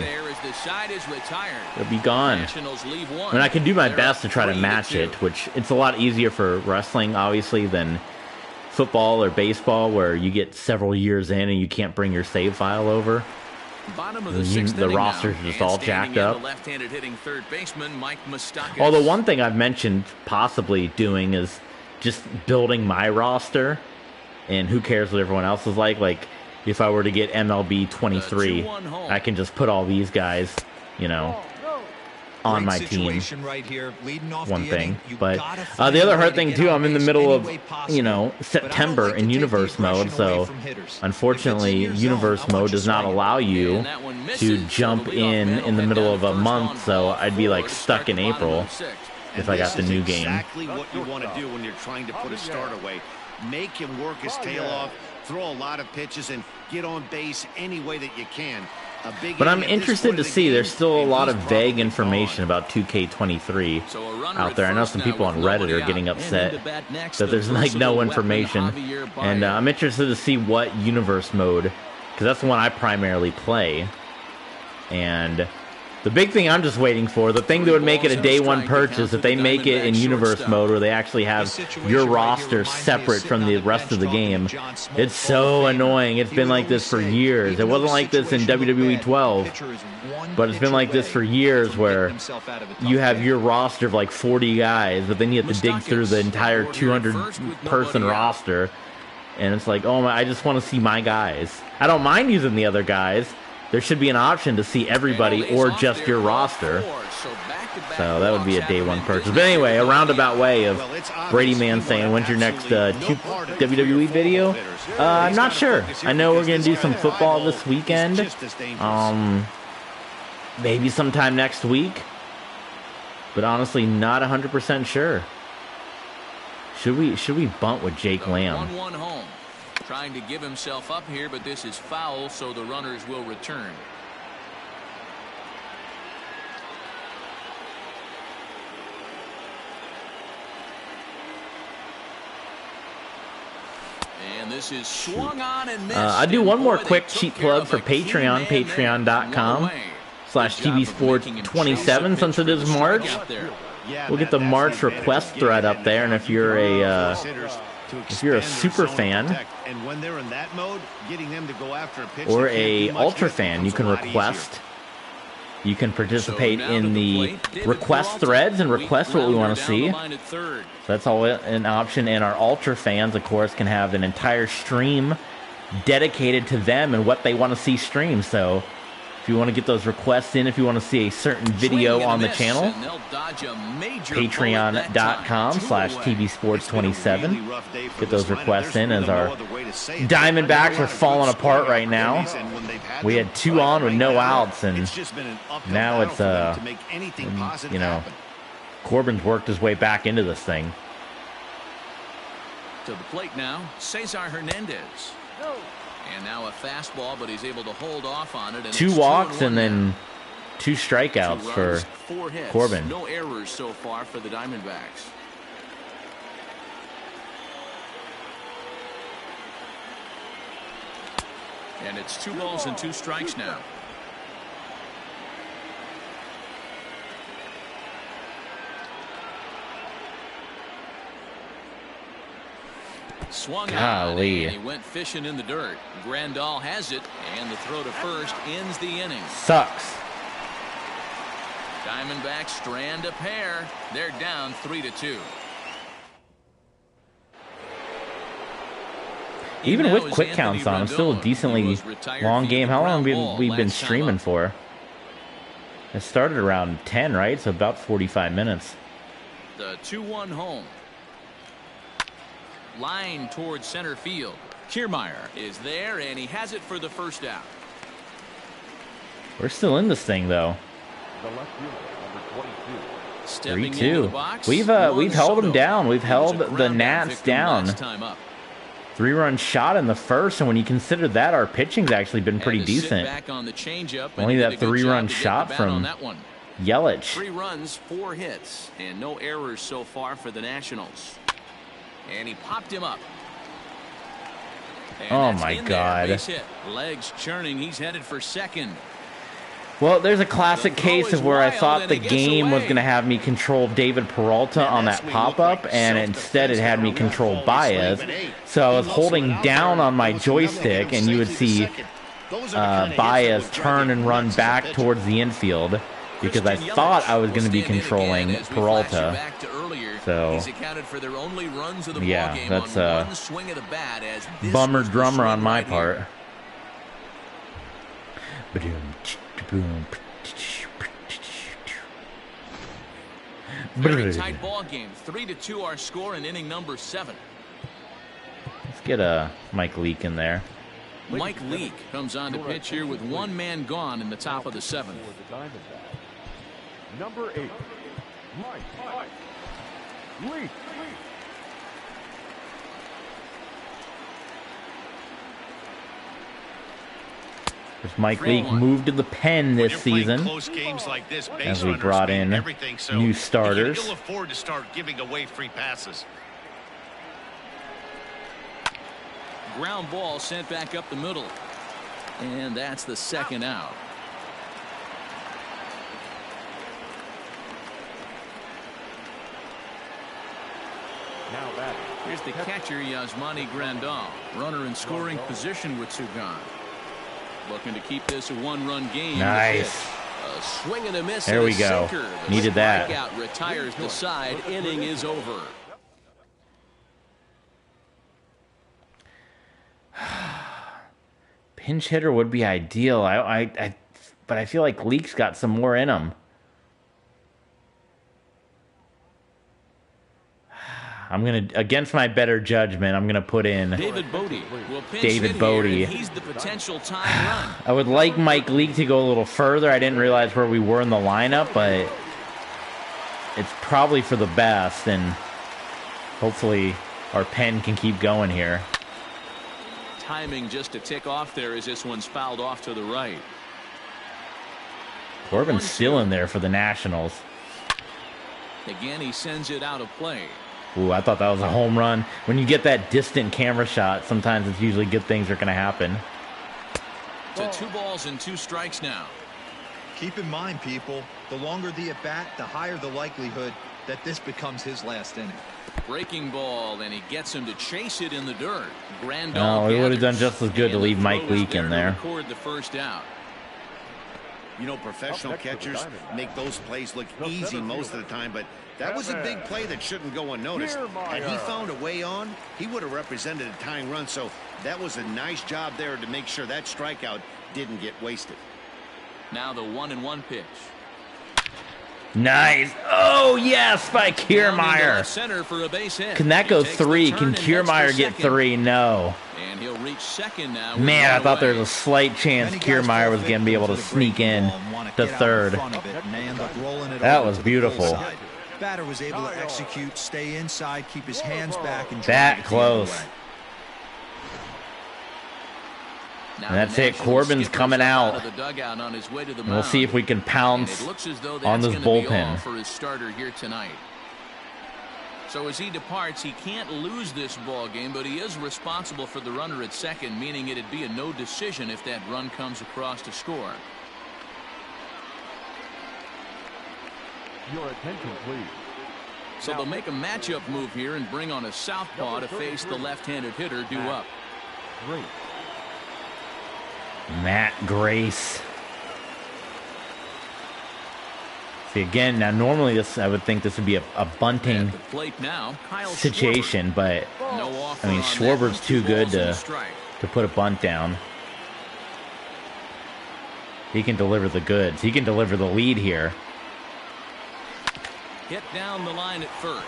It'll be gone. I mean, I can do my best to try to match it, which it's a lot easier for wrestling, obviously, than football or baseball, where you get several years in and you can't bring your save file over. The roster's just all jacked up. Although one thing I've mentioned possibly doing is just building my roster, and who cares what everyone else is like. Like, if I were to get MLB 23, I can just put all these guys, you know, on my team. Right here, one thing, but the other hard thing too, I'm in the middle of, you know, September in universe mode, so unfortunately universe mode does not allow you to jump in the middle of a month, so I'd be like stuck in April if I got the new game. Exactly what you want to do when you're trying to put a start away. Make him work his tail off, throw a lot of pitches, and get on base any way that you can. But I'm interested to see. There's still a lot of vague information about 2K23 out there. I know some people on Reddit are getting upset that there's like no information. And I'm interested to see what universe mode, because that's the one I primarily play. And the big thing I'm just waiting for, the thing that would make it a day one purchase, if they make it in universe mode where they actually have your roster separate from the rest of the game. It's so annoying. It's been like this for years. It wasn't like this in WWE 12, but it's been like this for years, where you have your roster of like 40 guys, but then you have to dig through the entire 200-person roster, and it's like, oh my, I just want to see my guys. I don't mind using the other guys. There should be an option to see everybody or just your roster. So that would be a day one purchase. But anyway, a roundabout way of Brady Man saying, when's your next WWE video? I'm not sure. I know we're going to do some football this weekend. Maybe sometime next week. But honestly, not 100% sure. Should we bunt with Jake Lamb? 1-1 home. Trying to give himself up here, but this is foul, so the runners will return. And this is swung on and missed. I do one more quick cheap plug for Patreon, patreon.com/TVSport27, since it is March. We'll get the March request thread up there, and if you're a super fan or a ultra fan, you can request. You can participate in the request threads and request what we want to see. So that's all an option. And our ultra fans, of course, can have an entire stream dedicated to them and what they want to see streamed. So if you want to get those requests in, if you want to see a certain video on the channel, patreon.com/tvsports27. Get those requests in, as our Diamondbacks are falling apart right now. We had 2 on with no outs, and now it's you know, Corbin's worked his way back into this thing. To the plate now, Cesar Hernandez. And now a fastball, but he's able to hold off on it. And 2 walks and then 2 strikeouts for 4 hits. Corbin. No errors so far for the Diamondbacks. And it's 2 balls and 2 strikes now. Swung on, and he went fishing in the dirt. Grandal has it, and the throw to first ends the inning. Sucks. Diamondbacks strand a pair. They're down 3-2. Even with quick counts on, it's still a decently long game. How long have we been streaming for? It started around 10, right? So about 45 minutes. The 2-1 home. Line towards center field. Kiermaier is there, and he has it for the first out. We're still in this thing, though. 3-2. We've held them down. We've held the Nats down. 3-run shot in the first, and when you consider that, our pitching's actually been pretty decent. Only that 3-run shot from Yelich. 3 runs, 4 hits, and no errors so far for the Nationals. And he popped him up. And oh my God. Base hit. Legs churning. He's headed for second. Well, there's a classic case of where I thought the game was going to have me control David Peralta on that pop-up, and instead it had me control Baez. So I was holding down on my joystick, and you would see Baez turn and run back towards the infield, because I thought I was going to be controlling Peralta. So, yeah, that's a bummer drummer on my part. Very tight ball game. 3-2 our score in inning number 7. Let's get a Mike Leake in there. Mike Leake comes on to pitch here with 1 man gone in the top of the 7th. Number 8, Mike Leake. There's Mike Leake moved to the pen this season as we brought in new starters. You can ill afford to start giving away free passes. Ground ball sent back up the middle. And that's the 2nd out. Here's the catcher, Yasmani Grandal. Runner in scoring position with 2 gone. Looking to keep this a 1-run game. Nice. A swing and a miss. There we go. Needed that. Strikeout retires the side. Inning is over. Pinch hitter would be ideal. But I feel like Leake's got some more in him. I'm going to, against my better judgment, I'm going to put in David Bodie. David Bodie. He's the potential time run. I would like Mike Leake to go a little further. I didn't realize where we were in the lineup, but it's probably for the best, and hopefully our pen can keep going here. Timing just to tick off there as this one's fouled off to the right. Corbin's still in there for the Nationals. Again, he sends it out of play. Ooh, I thought that was a home run. When you get that distant camera shot, sometimes it's usually good things are going to happen. To 2 balls and 2 strikes now. Keep in mind, people, the longer the at-bat, the higher the likelihood that this becomes his last inning. Breaking ball, and he gets him to chase it in the dirt. No, it would have done just as good to leave Mike Leake in there. Record the first out. You know, professional catchers make those plays look easy most of the time, but that was a big play that shouldn't go unnoticed. Had he found a way on, he would have represented a tying run, so that was a nice job there to make sure that strikeout didn't get wasted. Now the 1-1 pitch. Nice. Oh, yes, by Kiermaier. Center for a base hit. Can that go 3? Can Kiermaier get 3? No. And he'll reach second now. Man, I thought there was a slight chance Kiermaier was going to be able to sneak in to third. That was beautiful. Batter was able to execute, stay inside, keep his hands back, and that close. And that's it. Corbin's coming out. And we'll see if we can pounce on this bullpen. For his starter here tonight. So as he departs, he can't lose this ball game, but he is responsible for the runner at second, meaning it'd be a no decision if that run comes across to score. Your attention, please. So they'll make a matchup move here and bring on a southpaw to face the left-handed hitter due up. Great. Matt Grace. See, again, now normally I would think this would be a bunting situation, but I mean, Schwarber's too good to put a bunt down. He can deliver the goods. He can deliver the lead here. Hit down the line at first.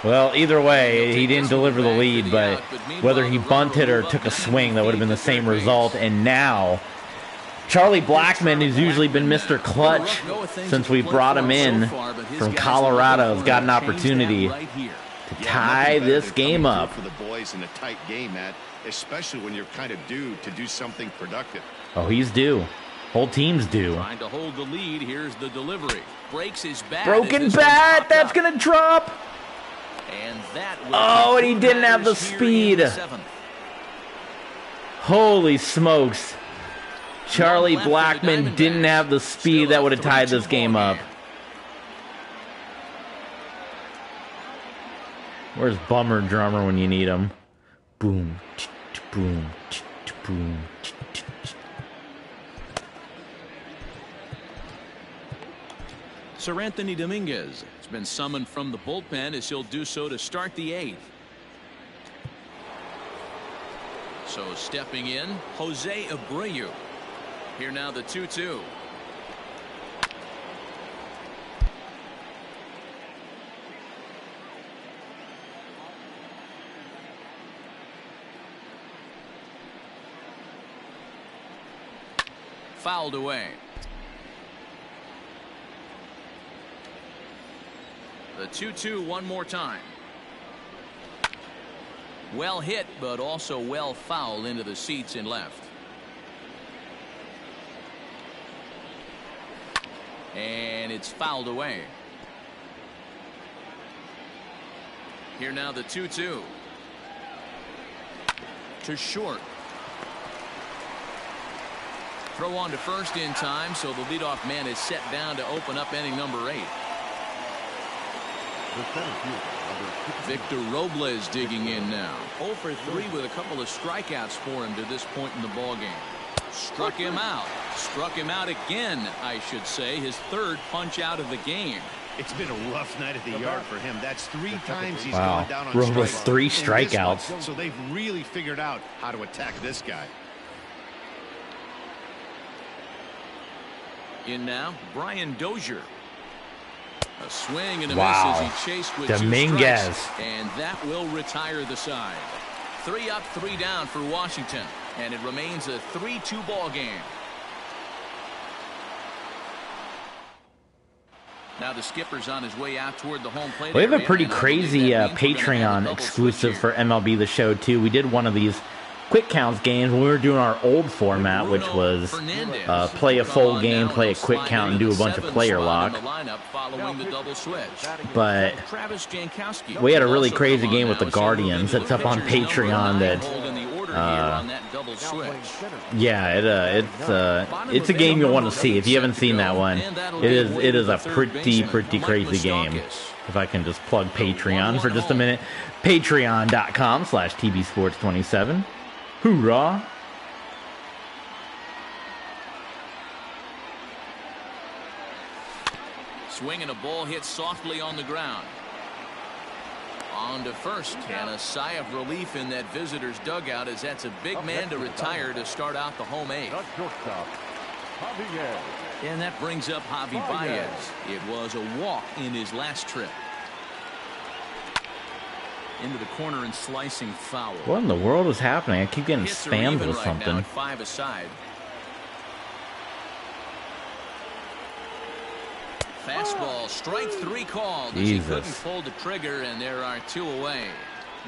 Well, either way, he didn't deliver the lead, but whether he bunted or took a swing, that would have been the same result. And now, Charlie Blackmon, who's usually been Mr. Clutch since we brought him in from Colorado, has got an opportunity to tie this game up. For the boys in a tight game, Matt, especially when you're kind of due to do something productive. Oh, he's due. Whole team's due. Trying to hold the lead. Here's the delivery. Breaks his bat. Broken bat. That's going to drop. And that and he didn't have the speed. Holy smokes. Charlie Blackmon didn't have the speed that would have tied this game up. Where's Bummer Drummer when you need him? Boom, boom, boom. Sir Anthony Dominguez has been summoned from the bullpen as he'll do so to start the 8th. So stepping in, Jose Abreu. Here now the 2-2. Fouled away. The 2-2 one more time. Well hit, but also well fouled into the seats in left. And it's fouled away. Here now the 2-2. To short. Throw on to first in time, so the leadoff man is set down to open up inning number 8. Victor Robles digging in now. 0 for 3 with a couple of strikeouts for him to this point in the ballgame. Struck him out. Struck him out again, I should say. His 3rd punch out of the game. It's been a rough night at the yard for him. That's 3 times he's gone down on Robles strikes. 3 strikeouts. So they've really figured out how to attack this guy. In now, Brian Dozier. A swing and a miss as he chased with Dominguez. 2 strikes, and that will retire the side. 3 up, 3 down for Washington, and it remains a 3-2 ball game. Now the skipper's on his way out toward the home plate. We have a pretty crazy Patreon exclusive for MLB The Show, too. We did one of these quick counts games when we were doing our old format, which was play a full game, play a quick count, and do a bunch of player lock. But we had a really crazy game with the Guardians that's up on Patreon. That it's a game you'll want to see if you haven't seen that one. It is a pretty crazy game. If I can just plug Patreon for just a minute, patreon.com/TBSports27. Hoorah! swing and a ball hit softly on the ground. On to first, and a sigh of relief in that visitor's dugout, as that's a big man to retire to start out the home eighth. And that brings up Javi Baez. It was a walk in his last trip. Into the corner and slicing foul. What in the world is happening? I keep getting Hits are spammed even with right something. now at 5 aside. Fastball, strike 3 called. As he couldn't pull the trigger, and there are 2 away.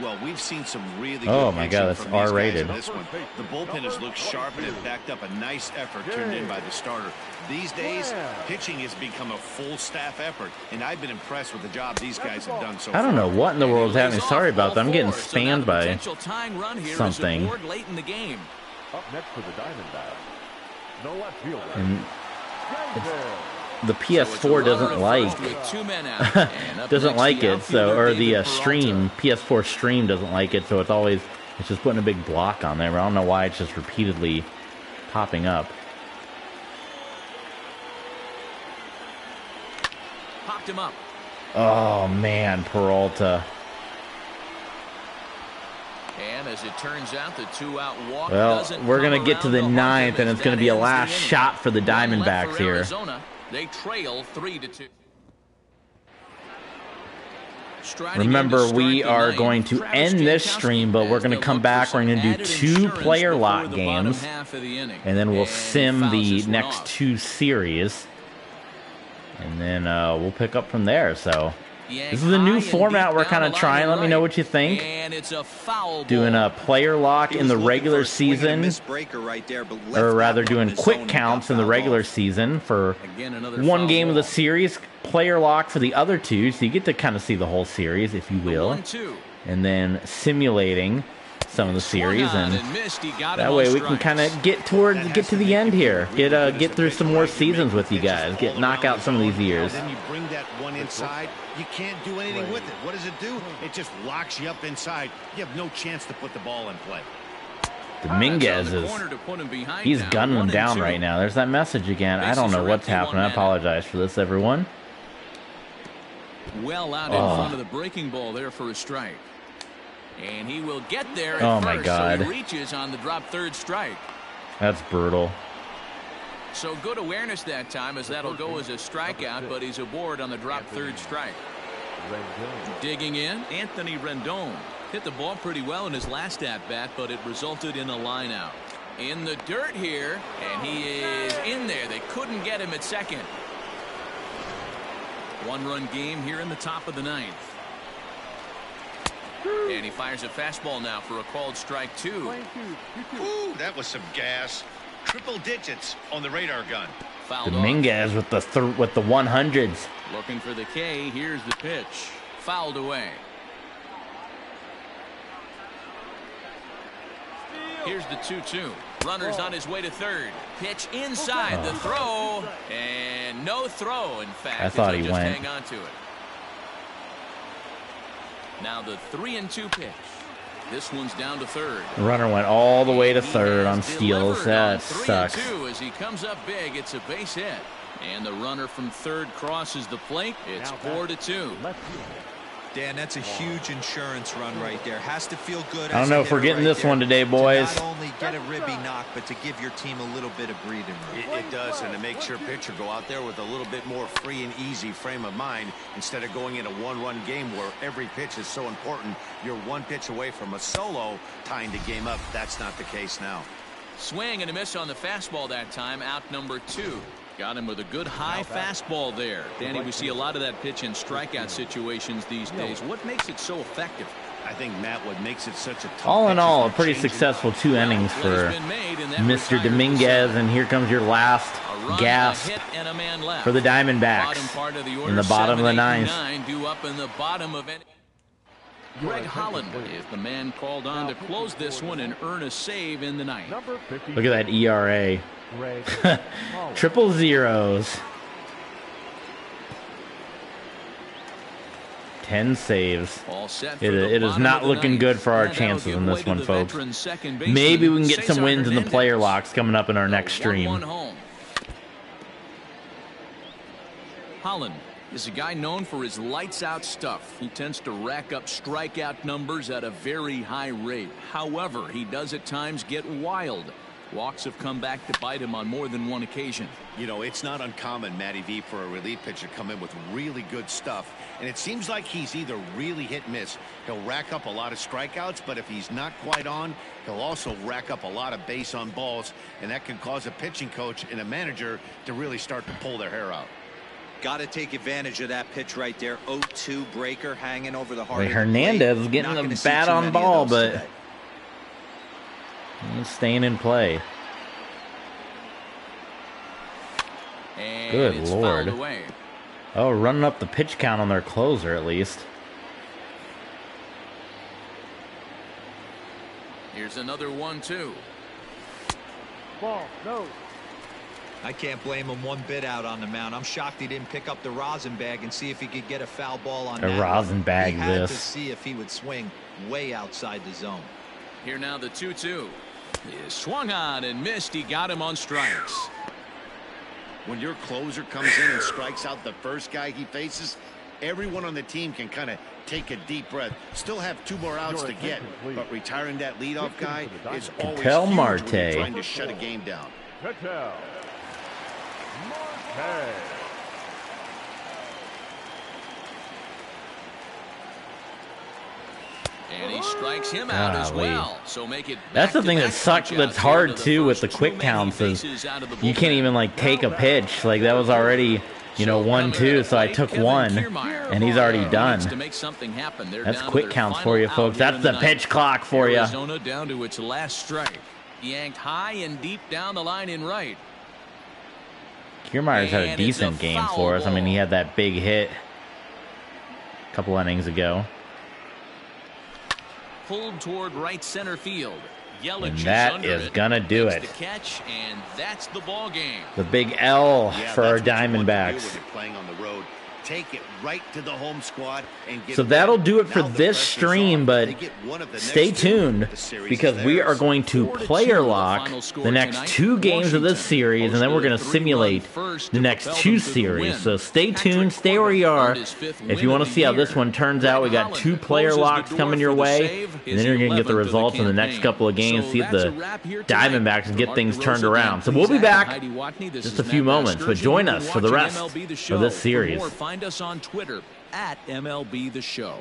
Well, we've seen some really good Oh my God, that's pitching from these guys R-rated. in this one. The bullpen has looked sharp and have backed up a nice effort turned in by the starter. These days, pitching has become a full staff effort, and I've been impressed with the job these guys have done so far. I don't know what in the world is happening. Sorry about that. I'm getting So now the spammed by potential tying run here is something. aboard late in the game. Up next for the Diamondbacks, the left fielder. And the So it's a PS4 runner doesn't at like first with 2 men out. And up doesn't next, like the it, so outfielder, or the David stream Peralta. PS4 stream doesn't like it, so it's just putting a big block on there. But I don't know why it's just repeatedly popping up. Popped him up. Oh man, Peralta. And as it turns out, the 2-out walk Well, doesn't we're come gonna get to around the to haunt ninth, them and as it's gonna that be a ends the last inning. shot for the One left Diamondbacks for here. Arizona. They trail 3-2. Striding in Remember, to start we the are ninth, going to Travis end this Jankowski stream, but we're as going to they come look back. for We're going to some do added 2 insurance player before lock the bottom games, half of the inning. and then we'll And sim fouls the this one next off. 2 series, and then we'll pick up from there. So this is a new format we're kind of trying. Let me know what you think. And it's a foul Doing ball. a player lock in the regular season, or rather doing quick counts in the regular season for Again, another 1 foul game of the ball. series, player lock for the other 2, so you get to kind of see the whole series, if you will, 1-2. and then simulating some of the series, Swung on and missed. He got that him way on we can strikes. kind of get to the end here, get through some more seasons with you guys, knock out some of these years. Then you bring that one inside. You can't do anything with it. What does it do? It just locks you up inside. You have no chance to put the ball in play. Dominguez On the corner to put him behind he's now. gunning them down 1-2. right now. There's that message again. I don't Bases know are what's empty, 1 happening. I man. apologize for this, everyone. Well out in front of the breaking ball there for a strike. And he will get there at Oh, first, my God. so he reaches on the drop third strike. That's brutal. So good awareness that time, as that'll go as a strikeout, but he's aboard on the drop third strike. Digging in, Anthony Rendon hit the ball pretty well in his last at-bat, but it resulted in a line out. In the dirt here, and he is in there. They couldn't get him at second. 1-run game here in the top of the 9th. And he fires a fastball now for a called strike 2. Ooh, that was some gas. Triple digits on the radar gun. Fouled off. Dominguez with the 100s. Looking for the K. Here's the pitch. Fouled away. Here's the 2-2. Runner's on his way to third. Pitch inside the throw. And no throw, in fact. I thought He'll he just went. hang on to it. Now the 3-2 pitch. This one's down to third. The runner went all the way to He third has on steals. delivered on That sucks. 3-2 as he comes up big. It's a base hit. And the runner from third crosses the plate. It's 4-2. Dan, that's a huge insurance run right there. Has to feel good. I don't as know a if we're hitter getting right this there one today, boys. To not only get a ribby knock, but to give your team a little bit of breathing room. It does, and it makes your pitcher go out there with a little bit more free and easy frame of mind instead of going in a 1-run game where every pitch is so important. You're 1 pitch away from a solo tying the game up. That's not the case now. Swing and a miss on the fastball that time. Out number 2. Got him with a good high fastball there. Danny, we see a lot of that pitch in strikeout situations these days. What makes it so effective? I think, Matt, what makes it such a tough All in pitch is all, a the pretty changing- successful 2 innings Play's for been made, and that Mr. retired Dominguez, the and here comes your last A run, gasp a hit, and a man left. for the Bottom Diamondbacks part of the order, in the bottom of the 7, 8, 9th. 9 due up in the bottom of any. Greg Holland is the man called on to close this one and earn a save in the 9th. Look at that ERA. Triple zeros. 10 saves. All set for It the is bottom not of the looking 9th. good for our And that'll chances give in way this to one, the folks. veteran second baseman, Maybe we can get some Cesar wins in the Hernandez. player locks coming up in our The next stream. 1-1 home. Holland is a guy known for his lights-out stuff. He tends to rack up strikeout numbers at a very high rate. However, he does at times get wild. Walks have come back to bite him on more than one occasion. You know, it's not uncommon, Matty V, for a relief pitcher to come in with really good stuff. And it seems like he's either really hit and miss. He'll rack up a lot of strikeouts, but if he's not quite on, he'll also rack up a lot of base on balls. And that can cause a pitching coach and a manager to really start to pull their hair out. Got to take advantage of that pitch right there. 0-2 breaker hanging over the heart. Hernandez is getting the bat on ball, but he's staying in play. And good Lord. Oh, running up the pitch count on their closer at least. Here's another 1-2. Ball, no. I can't blame him one bit out on the mound. I'm shocked he didn't pick up the rosin bag and see if he could get a foul ball on that. A rosin bag he had this. to see if he would swing way outside the zone. Here now the 2-2. He is swung on and missed. He got him on strikes. When your closer comes in and strikes out the first guy he faces, everyone on the team can kind of take a deep breath. Still have 2 more outs to get, but retiring that leadoff guy is always huge when you're trying to shut a game down. And he strikes him out as well. So make it that's the thing that sucks. That's hard too with the quick counts is you can't even like take a pitch. Like that was already, you know, 1-2. So I took one, and he's already done. That's quick counts for you, folks. That's the pitch clock for you. Arizona down to its last strike. Yanked high and deep down the line in right. Kiermaier's had a decent game for us. I mean, he had that big hit a couple innings ago. Pulled toward right center field. And that is gonna do it. The catch, and that's the ball game. The big L for our Diamondbacks. Playing on the road. Take it right to the home squad and get so that'll do it for this stream, but stay tuned because we are going to player lock the next 2 games of this series, and then we're going to simulate the next 2 series. So stay tuned, stay where you are. If you want to see how this one turns out, we got 2 player locks coming your way, and then you're going to get the results in the next couple of games, see if the Diamondbacks get things turned around. So we'll be back in just a few moments, but join us for the rest of this series. Find us on Twitter at MLB The Show.